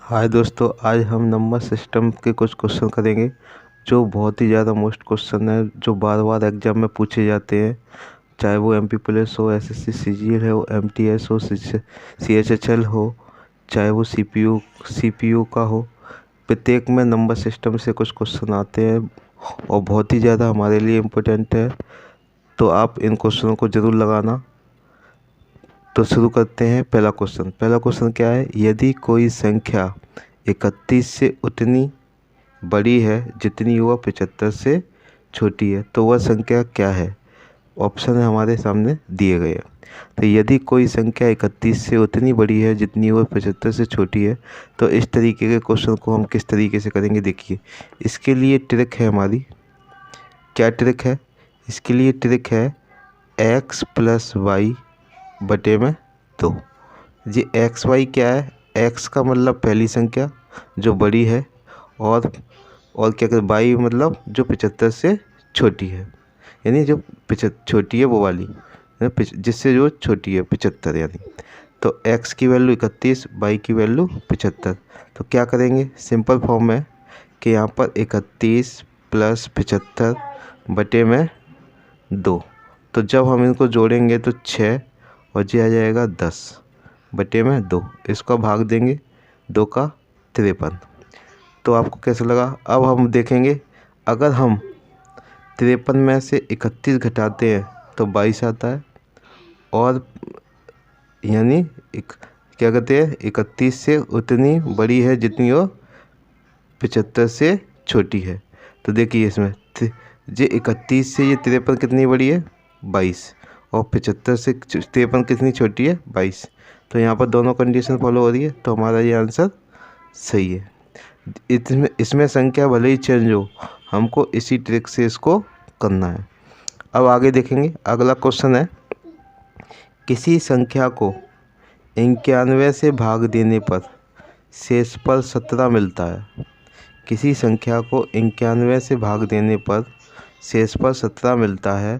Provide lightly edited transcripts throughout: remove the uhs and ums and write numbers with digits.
हाय दोस्तों, आज हम नंबर सिस्टम के कुछ क्वेश्चन करेंगे जो बहुत ही ज़्यादा मोस्ट क्वेश्चन है, जो बार बार एग्जाम में पूछे जाते हैं। चाहे वो एमपी पुलिस हो, एसएससी सीजीएल हो, एमटीएस हो, सीएचएचएल हो, चाहे वो सीपीयू का हो। प्रत्येक में नंबर सिस्टम से कुछ क्वेश्चन आते हैं और बहुत ही ज़्यादा हमारे लिए इम्पोर्टेंट है। तो आप इन क्वेश्चनों को ज़रूर लगाना। तो शुरू करते हैं। पहला क्वेश्चन क्या है? यदि कोई संख्या 31 से उतनी बड़ी है जितनी वह 75 से छोटी है, तो वह संख्या क्या है? ऑप्शन हमारे सामने दिए गए हैं। तो यदि कोई संख्या 31 से उतनी बड़ी है जितनी वह 75 से छोटी है, तो इस तरीके के क्वेश्चन को हम किस तरीके से करेंगे, देखिए। इसके लिए ट्रिक है हमारी। क्या ट्रिक है? इसके लिए ट्रिक है x प्लस वाई बटे में 2। ये एक्स वाई क्या है? एक्स का मतलब पहली संख्या जो बड़ी है, और क्या कहते, वाई मतलब जो 75 से छोटी है, यानी जो छोटी है वो वाली, जिससे जो छोटी है 75 यानी। तो एक्स की वैल्यू 31, वाई की वैल्यू 75। तो क्या करेंगे? सिंपल फॉर्म में कि यहाँ पर 31 प्लस 75 बटे में 2। तो जब हम इनको जोड़ेंगे तो 6 और ये आ जाएगा 10 बटे में 2। इसका भाग देंगे 2 का 53। तो आपको कैसा लगा? अब हम देखेंगे, अगर हम 53 में से 31 घटाते हैं तो 22 आता है, और यानी क्या कहते हैं, 31 से उतनी बड़ी है जितनी वो 75 से छोटी है। तो देखिए इसमें ये 31 से ये 53 कितनी बड़ी है? 22। और 75 से 53 कितनी छोटी है? 22। तो यहाँ पर दोनों कंडीशन फॉलो हो रही है, तो हमारा ये आंसर सही है। इसमें संख्या भले ही चेंज हो, हमको इसी ट्रिक से इसको करना है। अब आगे देखेंगे। अगला क्वेश्चन है, किसी संख्या को 91 से भाग देने पर शेषफल 17 मिलता है। किसी संख्या को 91 से भाग देने पर शेषफल 17 मिलता है,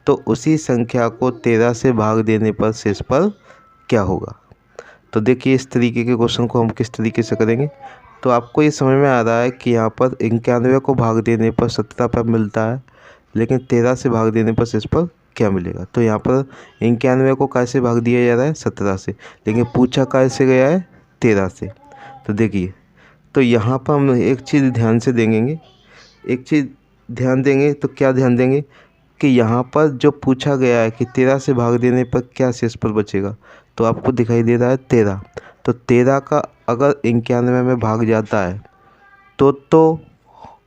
तो उसी संख्या को 13 से भाग देने पर शेषफल क्या होगा? तो देखिए, इस तरीके के क्वेश्चन को हम किस तरीके से करेंगे। तो आपको ये समझ में आ रहा है कि यहाँ पर 91 को भाग देने पर 17 पर मिलता है, लेकिन 13 से भाग देने पर शेषफल क्या मिलेगा। तो यहाँ पर 91 को कैसे भाग दिया जा रहा है? 17 से, लेकिन पूछा कैसे गया है? 13 से। तो देखिए, तो यहाँ पर हम एक चीज़ ध्यान से देंगे, तो क्या ध्यान देंगे कि यहाँ पर जो पूछा गया है कि 13 से भाग देने पर क्या शेषफल बचेगा, तो आपको दिखाई दे रहा है 13। तो 13 का अगर 91 में भाग जाता है तो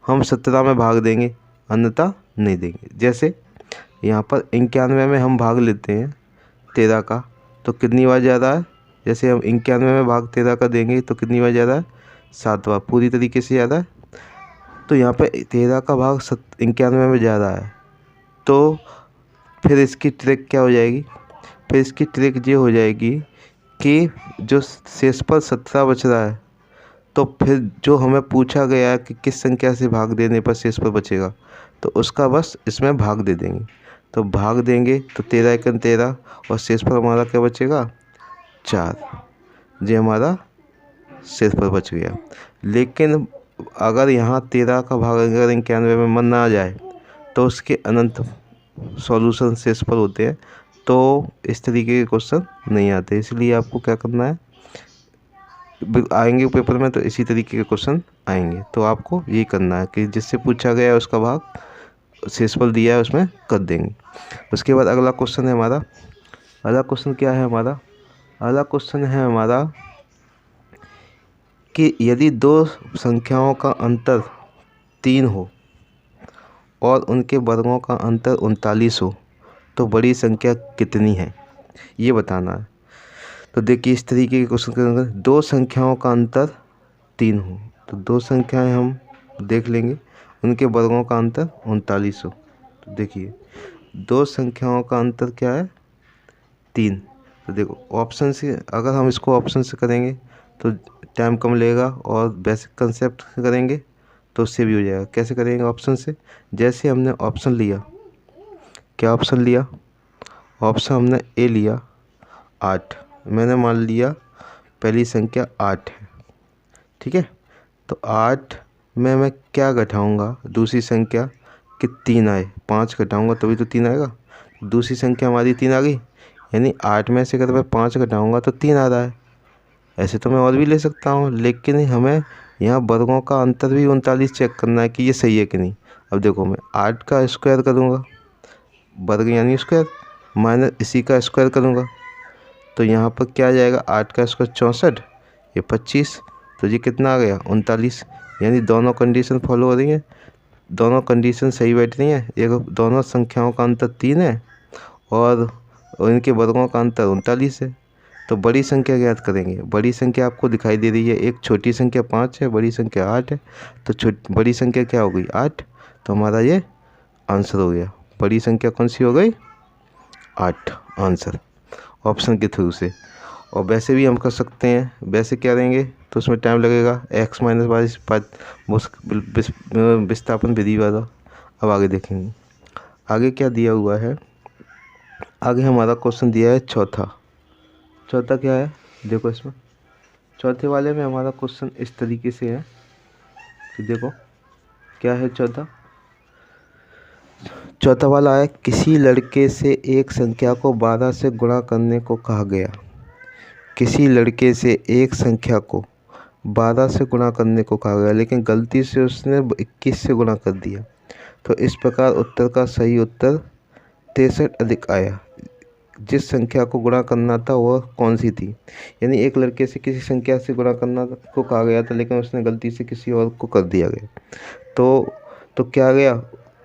हम 17 में भाग देंगे, अन्यथा नहीं देंगे। जैसे यहाँ पर 91 में हम भाग लेते हैं 13 का, तो कितनी बार जा रहा है? जैसे हम 91 में भाग 13 का देंगे तो कितनी बार जा रहा है? 7 बार पूरी तरीके से जा रहा है। तो यहाँ पर 13 का भाग 91 में जा रहा है, तो फिर इसकी ट्रिक क्या हो जाएगी? फिर इसकी ट्रिक ये हो जाएगी कि जो शेषफल 17 बच रहा है, तो फिर जो हमें पूछा गया है कि किस संख्या से भाग देने पर शेषफल बचेगा, तो उसका बस इसमें भाग दे देंगे। तो भाग देंगे तो 13 एकम 13, और शेषफल हमारा क्या बचेगा? 4। ये हमारा शेषफल बच गया। लेकिन अगर यहाँ 13 का भाग अगर 91 में मन ना आ जाए, तो उसके अनंत सॉल्यूशन शेषफल होते हैं, तो इस तरीके के क्वेश्चन नहीं आते। इसलिए आपको क्या करना है, आएंगे पेपर में तो इसी तरीके के क्वेश्चन आएंगे। तो आपको ये करना है कि जिससे पूछा गया है उसका भाग शेषफल दिया है उसमें कर देंगे। उसके बाद अगला क्वेश्चन है हमारा। अगला क्वेश्चन क्या है हमारा? अगला क्वेश्चन है हमारा कि यदि दो संख्याओं का अंतर 3 हो और उनके वर्गों का अंतर 39 हो, तो बड़ी संख्या कितनी है, ये बताना है। तो देखिए, इस तरीके के क्वेश्चन के अंदर दो संख्याओं का अंतर 3 हो, तो दो संख्याएं हम देख लेंगे, उनके वर्गों का अंतर 39 हो। तो देखिए, दो संख्याओं का अंतर क्या है? 3। तो देखो, ऑप्शन से अगर हम इसको ऑप्शन से करेंगे तो टाइम कम लगेगा, और बेसिक कंसेप्ट करेंगे तो उससे भी हो जाएगा। कैसे करेंगे ऑप्शन से? जैसे हमने ऑप्शन लिया, क्या ऑप्शन लिया? ऑप्शन हमने ए लिया 8। मैंने मान लिया पहली संख्या 8 है, ठीक है। तो 8 में मैं क्या घटाऊंगा, दूसरी संख्या कि 3 आए, 5 घटाऊंगा तभी तो 3 आएगा। दूसरी संख्या हमारी 3 आ गई, यानी 8 में से अगर मैं 5 घटाऊंगा तो 3 आ रहा है। ऐसे तो मैं और भी ले सकता हूँ, लेकिन हमें यहाँ वर्गों का अंतर भी 39 चेक करना है कि ये सही है कि नहीं। अब देखो, मैं 8 का स्क्वायर करूँगा, वर्ग यानी स्क्वायर, माइनस इसी का स्क्वायर करूँगा, तो यहाँ पर क्या आ जाएगा, 8 का स्क्वायर 64, ये 25, तो ये कितना आ गया 39। यानी दोनों कंडीशन फॉलो हो रही हैं, दोनों कंडीशन सही बैठ रही हैं। एक, दोनों संख्याओं का अंतर 3 है और इनके वर्गों का अंतर 39 है। तो बड़ी संख्या ज्ञात करेंगे। बड़ी संख्या आपको दिखाई दे रही है, एक छोटी संख्या 5 है, बड़ी संख्या 8 है। तो बड़ी संख्या क्या हो गई 8, तो हमारा ये आंसर हो गया। बड़ी संख्या कौन सी हो गई 8 आंसर, ऑप्शन के थ्रू से। और वैसे भी हम कर सकते हैं, वैसे क्या देंगे तो उसमें टाइम लगेगा, x माइनस 22 विस्थापन विधि वाला। अब आगे देखेंगे, आगे क्या दिया हुआ है। आगे हमारा क्वेश्चन दिया है चौथा। चौथा क्या है, देखो इसमें चौथे वाले में हमारा क्वेश्चन इस तरीके से है कि देखो क्या है चौथा। चौथा वाला है, किसी लड़के से एक संख्या को 12 से गुणा करने को कहा गया। किसी लड़के से एक संख्या को 12 से गुणा करने को कहा गया, लेकिन गलती से उसने 21 से गुणा कर दिया। तो इस प्रकार उत्तर का सही उत्तर 63 अधिक आया। जिस संख्या को गुणा करना था वह कौन सी थी। यानी एक लड़के से किसी संख्या से गुणा करना को कहा गया था, लेकिन उसने गलती से किसी और को कर दिया गया। तो क्या गया,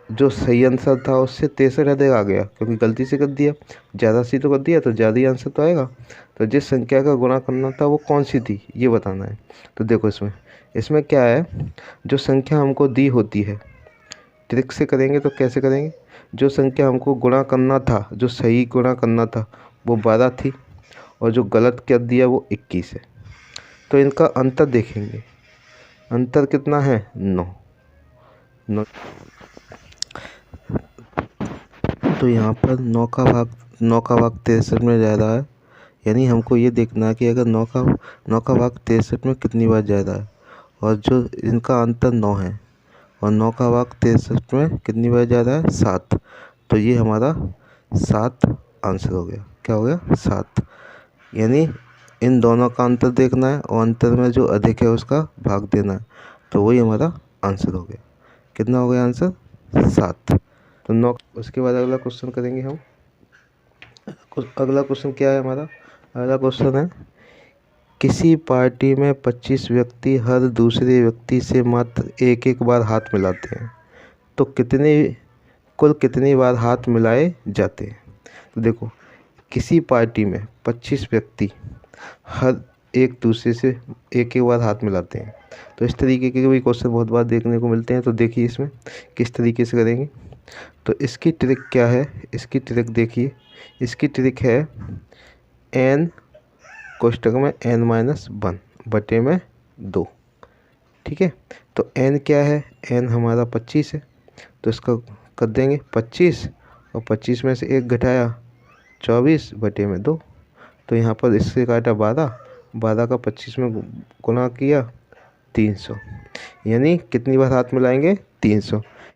जो सही आंसर था उससे 63 अधिक आ गया, क्योंकि गलती से कर दिया, ज़्यादा सी तो कर दिया तो ज़्यादा ही आंसर तो आएगा। तो जिस संख्या का गुणा करना था वो कौन सी थी ये बताना है। तो देखो इसमें क्या है, जो संख्या हमको दी होती है, ट्रिक से करेंगे तो कैसे करेंगे। जो संख्या हमको गुणा करना था, जो सही गुणा करना था वो 12 थी, और जो गलत कर दिया वो 21 है। तो इनका अंतर देखेंगे, अंतर कितना है 9। तो यहाँ पर 9 का भाग 63 में जा रहा है। यानी हमको ये देखना है कि अगर 9 का भाग 63 में कितनी बार जा रहा है, और जो इनका अंतर 9 है और 9 का भाग 63 में कितनी बार जा रहा है 7। तो ये हमारा 7 आंसर हो गया। क्या हो गया 7। यानी इन दोनों का अंतर देखना है और अंतर में जो अधिक है उसका भाग देना है, तो वही हमारा आंसर हो गया। कितना हो गया आंसर 7। तो 9। उसके बाद अगला क्वेश्चन करेंगे हम। अगला क्वेश्चन क्या है हमारा, अगला क्वेश्चन है, किसी पार्टी में 25 व्यक्ति हर दूसरे व्यक्ति से मात्र एक बार हाथ मिलाते हैं, तो कुल कितनी बार हाथ मिलाए जाते हैं। तो देखो, किसी पार्टी में 25 व्यक्ति हर एक दूसरे से एक बार हाथ मिलाते हैं। तो इस तरीके के भी क्वेश्चन बहुत बार देखने को मिलते हैं। तो देखिए इसमें किस तरीके से करेंगे। तो इसकी ट्रिक क्या है, इसकी ट्रिक देखिए, इसकी ट्रिक है n कोष्टक में n-1 बटे में 2। ठीक है। तो n क्या है, n हमारा 25 है, तो इसका कर देंगे 25, और 25 में से 1 घटाया 24 बटे में 2। तो यहाँ पर इससे काटा 12 का 25 में गुणा किया 300। यानी कितनी बार हाथ मिलाएंगे 300।